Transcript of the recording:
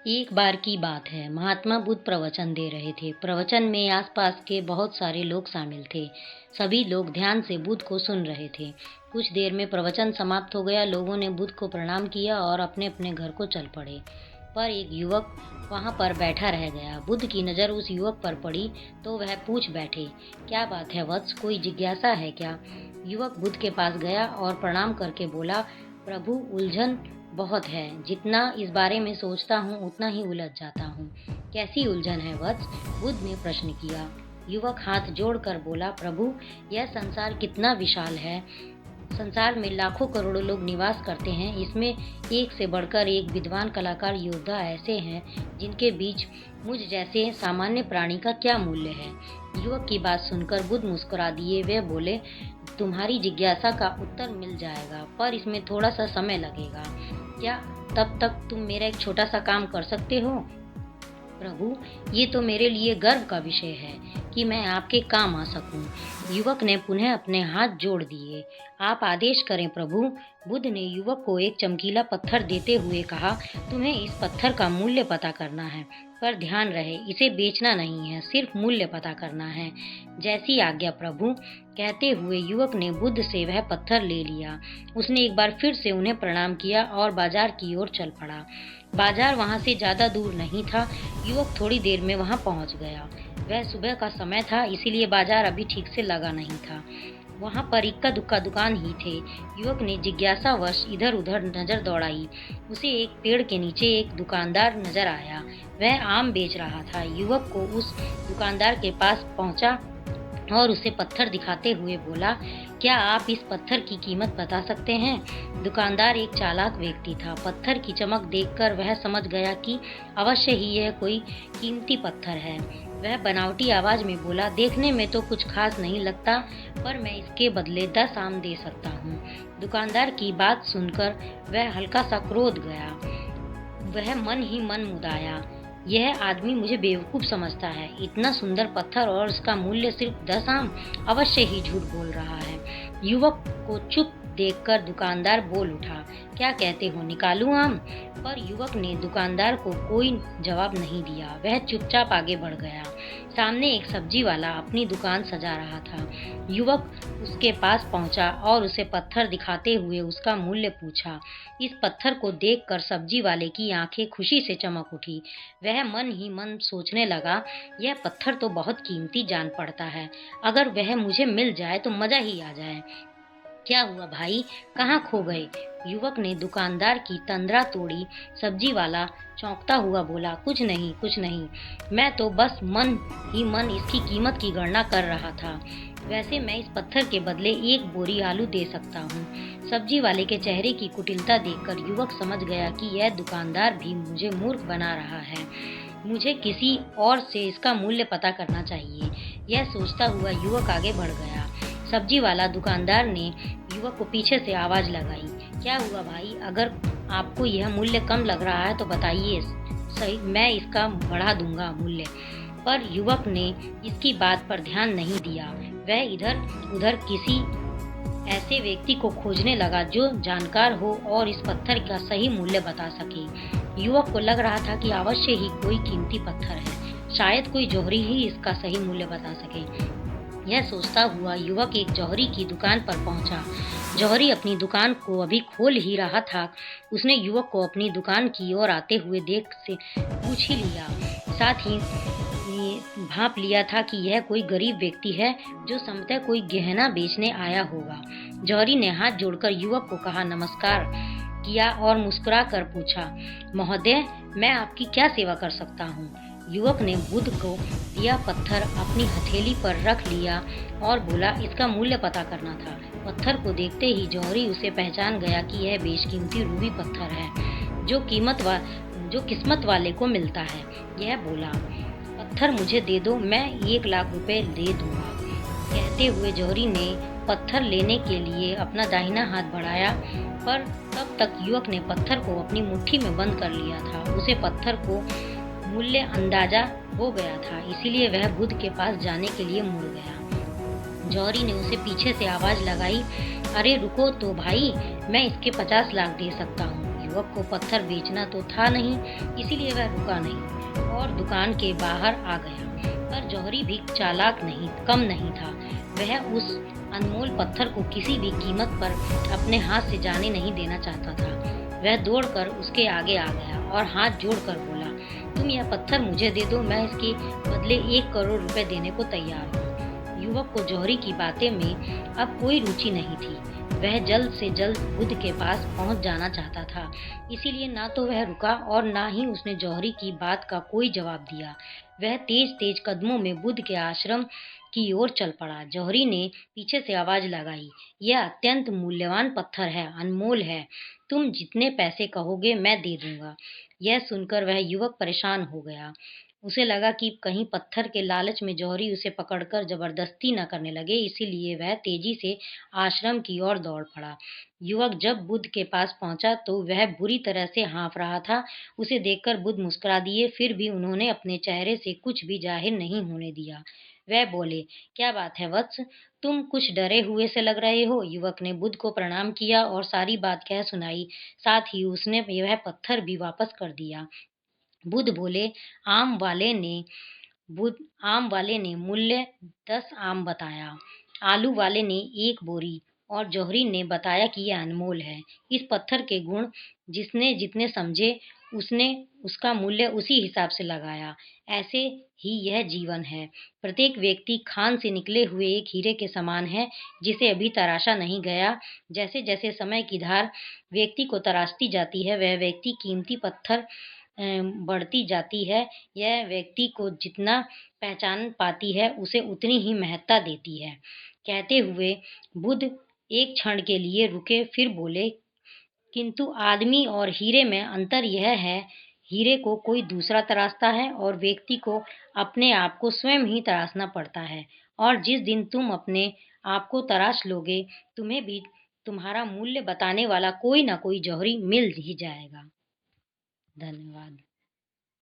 एक बार की बात है, महात्मा बुद्ध प्रवचन दे रहे थे। प्रवचन में आसपास के बहुत सारे लोग शामिल थे। सभी लोग ध्यान से बुद्ध को सुन रहे थे। कुछ देर में प्रवचन समाप्त हो गया। लोगों ने बुद्ध को प्रणाम किया और अपने अपने घर को चल पड़े। पर एक युवक वहाँ पर बैठा रह गया। बुद्ध की नज़र उस युवक पर पड़ी तो वह पूछ बैठे, क्या बात है वत्स, कोई जिज्ञासा है क्या? युवक बुद्ध के पास गया और प्रणाम करके बोला, प्रभु, उलझन बहुत है। जितना इस बारे में सोचता हूँ उतना ही उलझ जाता हूँ। कैसी उलझन है वत्स? बुद्ध ने प्रश्न किया। युवक हाथ जोड़कर बोला, प्रभु, यह संसार कितना विशाल है। संसार में लाखों करोड़ों लोग निवास करते हैं। इसमें एक से बढ़कर एक विद्वान कलाकार योद्धा ऐसे हैं जिनके बीच मुझ जैसे सामान्य प्राणी का क्या मूल्य है? युवक की बात सुनकर बुद्ध मुस्कुरा दिए। वे बोले, तुम्हारी जिज्ञासा का उत्तर मिल जाएगा, पर इसमें थोड़ा सा समय लगेगा। क्या तब तक तुम मेरा एक छोटा सा काम कर सकते हो? प्रभु, ये तो मेरे लिए गर्व का विषय है कि मैं आपके काम आ सकूं। युवक ने पुनः अपने हाथ जोड़ दिए। आप आदेश करें प्रभु। बुद्ध ने युवक को एक चमकीला पत्थर देते हुए कहा, तुम्हें इस पत्थर का मूल्य पता करना है, पर ध्यान रहे इसे बेचना नहीं है, सिर्फ मूल्य पता करना है। जैसी आज्ञा प्रभु। कहते हुए युवक ने बुद्ध से वह पत्थर ले लिया। उसने एक बार फिर से उन्हें प्रणाम किया और बाजार की ओर चल पड़ा। बाजार वहां से ज्यादा दूर नहीं था। युवक थोड़ी देर में वहां पहुंच गया। वह सुबह का समय था, इसीलिए बाजार अभी ठीक से लगा नहीं था। वहां पर इक्का दुक्का दुकान ही थे। युवक ने जिज्ञासावश इधर उधर नजर दौड़ाई। उसे एक पेड़ के नीचे एक दुकानदार नजर आया। वह आम बेच रहा था। युवक को उस दुकानदार के पास पहुंचा और उसे पत्थर दिखाते हुए बोला, क्या आप इस पत्थर की कीमत बता सकते हैं? दुकानदार एक चालाक व्यक्ति था। पत्थर की चमक देखकर वह समझ गया कि अवश्य ही यह कोई कीमती पत्थर है। वह बनावटी आवाज में बोला, देखने में तो कुछ खास नहीं लगता, पर मैं इसके बदले 10 आम दे सकता हूँ। दुकानदार की बात सुनकर वह हल्का सा क्रोध गया। वह मन ही मन मुदाया, यह आदमी मुझे बेवकूफ समझता है। इतना सुंदर पत्थर और उसका मूल्य सिर्फ 10 आम, अवश्य ही झूठ बोल रहा है। युवक को चुप देखकर दुकानदार बोल उठा, क्या कहते हो, निकालूं आम? पर युवक ने दुकानदार को कोई जवाब नहीं दिया। वह चुपचाप आगे बढ़ गया। सामने एक सब्जी वाला अपनी दुकान सजा रहा था। युवक उसके पास पहुंचा और उसे पत्थर दिखाते हुए उसका मूल्य पूछा। इस पत्थर को देखकर सब्जी वाले की आंखें खुशी से चमक उठी। वह मन ही मन सोचने लगा, यह पत्थर तो बहुत कीमती जान पड़ता है। अगर वह मुझे मिल जाए तो मजा ही आ जाए। क्या हुआ भाई, कहाँ खो गए? युवक ने दुकानदार की तंद्रा तोड़ी। सब्जी वाला चौंकता हुआ बोला, कुछ नहीं कुछ नहीं, मैं तो बस मन ही मन इसकी कीमत की गणना कर रहा था। वैसे मैं इस पत्थर के बदले 1 बोरी आलू दे सकता हूँ। सब्जी वाले के चेहरे की कुटिलता देखकर युवक समझ गया कि यह दुकानदार भी मुझे मूर्ख बना रहा है। मुझे किसी और से इसका मूल्य पता करना चाहिए। यह सोचता हुआ युवक आगे बढ़ गया। सब्जी वाला दुकानदार ने युवक को पीछे से आवाज लगाई, क्या हुआ भाई, अगर आपको यह मूल्य कम लग रहा है तो बताइए, सही मैं इसका बढ़ा दूंगा मूल्य। पर युवक ने इसकी बात पर ध्यान नहीं दिया। वह इधर उधर किसी ऐसे व्यक्ति को खोजने लगा जो जानकार हो और इस पत्थर का सही मूल्य बता सके। युवक को लग रहा था कि अवश्य ही कोई कीमती पत्थर है, शायद कोई जौहरी ही इसका सही मूल्य बता सके। यह सोचता हुआ युवक एक जौहरी की दुकान पर पहुंचा। जौहरी अपनी दुकान को अभी खोल ही रहा था। उसने युवक को अपनी दुकान की ओर आते हुए देख से पूछ ही लिया। साथ ही भांप लिया था कि यह कोई गरीब व्यक्ति है जो संभवतः कोई गहना बेचने आया होगा। जौहरी ने हाथ जोड़कर युवक को कहा, नमस्कार किया और मुस्कुरा कर पूछा, महोदय, मैं आपकी क्या सेवा कर सकता हूँ? युवक ने बुद्ध को दिया पत्थर अपनी हथेली पर रख लिया और बोला, इसका मूल्य पता करना था। पत्थर को देखते ही जौहरी उसे पहचान गया कि यह बेशकीमती रूबी पत्थर है जो किस्मत वाले को मिलता है। यह बोला, पत्थर मुझे दे दो, मैं 1 लाख रुपए दे दूंगा। कहते हुए जौहरी ने पत्थर लेने के लिए अपना दाहिना हाथ बढ़ाया, पर तब तक युवक ने पत्थर को अपनी मुट्ठी में बंद कर लिया था। उसे पत्थर को मूल्य अंदाजा हो गया था, इसीलिए वह बुद्ध के पास जाने के लिए मुड़ गया। जौहरी ने उसे पीछे से आवाज लगाई, अरे रुको तो भाई, मैं इसके 50 लाख दे सकता हूँ। युवक को पत्थर बेचना तो था नहीं, इसीलिए वह रुका नहीं और दुकान के बाहर आ गया। पर जौहरी भी चालाक नहीं कम नहीं था। वह उस अनमोल पत्थर को किसी भी कीमत पर अपने हाथ से जाने नहीं देना चाहता था। वह दौड़कर उसके आगे आ गया और हाथ जोड़कर बोला, तुम यह पत्थर मुझे दे दो, मैं इसके बदले 1 करोड़ रुपए देने को तैयार हूँ। युवक को जौहरी की बातें में अब कोई रुचि नहीं थी। वह जल्द से जल्द बुद्ध के पास पहुंच जाना चाहता था, इसीलिए ना तो वह रुका और ना ही उसने जौहरी की बात का कोई जवाब दिया। वह तेज तेज कदमों में बुद्ध के आश्रम की ओर चल पड़ा। जौहरी ने पीछे से आवाज लगाई, यह अत्यंत मूल्यवान पत्थर है, अनमोल है। तुम जितने पैसे कहोगे मैं दे दूंगा। यह सुनकर वह युवक परेशान हो गया। उसे लगा कि कहीं पत्थर के लालच में जौहरी उसे पकड़कर जबरदस्ती न करने लगे, इसीलिए वह तेजी से आश्रम की ओर दौड़ पड़ा। युवक जब बुद्ध के पास पहुंचा तो वह बुरी तरह से हाँफ रहा था। उसे देखकर बुद्ध मुस्कुरा दिए, फिर भी उन्होंने अपने चेहरे से कुछ भी जाहिर नहीं होने दिया। वह बोले, क्या बात है वत्स, तुम कुछ डरे हुए से लग रहे हो। युवक ने बुद्ध को प्रणाम किया और सारी बात कह सुनाई। साथ ही उसने वह पत्थर भी वापस कर दिया। बुद्ध बोले, आम वाले ने बुध आम वाले ने मूल्य 10 आम बताया, आलू वाले ने 1 बोरी और जौहरी ने बताया कि यह अनमोल है। इस पत्थर के गुण जिसने जितने समझे उसने उसका मूल्य उसी हिसाब से लगाया। ऐसे ही यह जीवन है। प्रत्येक व्यक्ति खान से निकले हुए एक हीरे के समान है, जिसे अभी तराशा नहीं गया। जैसे जैसे समय की धार व्यक्ति को तराशती जाती है, वह व्यक्ति कीमती पत्थर बढ़ती जाती है। यह व्यक्ति को जितना पहचान पाती है उसे उतनी ही महत्ता देती है। कहते हुए बुद्ध एक क्षण के लिए रुके, फिर बोले, किंतु आदमी और हीरे में अंतर यह है, हीरे को कोई दूसरा तराशता है और व्यक्ति को अपने आप को स्वयं ही तराशना पड़ता है। और जिस दिन तुम अपने आप को तराश लोगे, तुम्हें भी तुम्हारा मूल्य बताने वाला कोई ना कोई जौहरी मिल ही जाएगा। धन्यवाद।